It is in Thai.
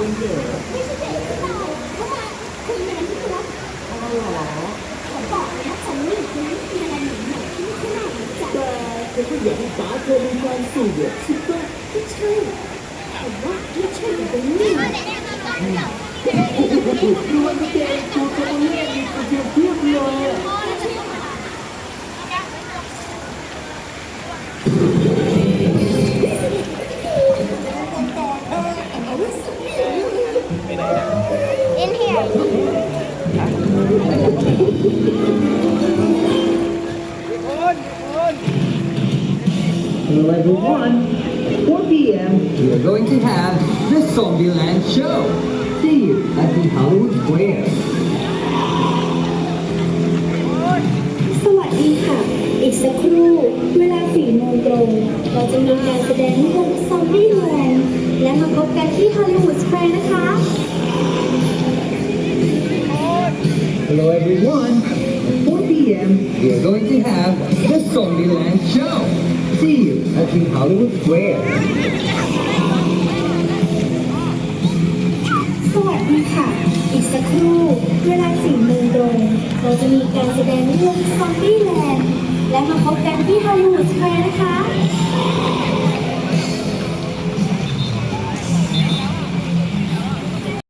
คุณเหรอไม่ใช่เด็กหรือเปล่าเข้ามาคุยกันที่ครับอ๋อเหรอผมบอกเลยนะผมนี่คุณไม่มีอะไรเหมือนหนูที่ไม่น่าสนใจแต่ฉันก็อยากให้ป๋าเธอมีความสุขอ่ะคิดว่าไม่ใช่ผมว่าไม่ใช่แบบนี้ดูว่าแกตัวตัวเล็กมีกระเทียมเทียบเลยอ่ะไปไหนนะ In here Hello everyone. 4 p.m. We are going to have the Zombieland show. See you at the Hollywood Square. สวัสดีค่ะ อีกสักครู่เวลา4 โมงตรงเราจะมีการแสดงเรื่องซอมบี้แลนด์และมาพบกันที่ฮอลลีวูดสแควร์นะคะ Hello everyone. At 4 p.m. We are going to have the Zombieland show. See you at the Hollywood Square. สวัสดีค่ะ อีกสักครู่เวลา4 โมงตรงเราจะมีการแสดงเรื่องซอมบี้แลนด์และมาพบกันที่ฮอลลีวูดสแควร์นะคะ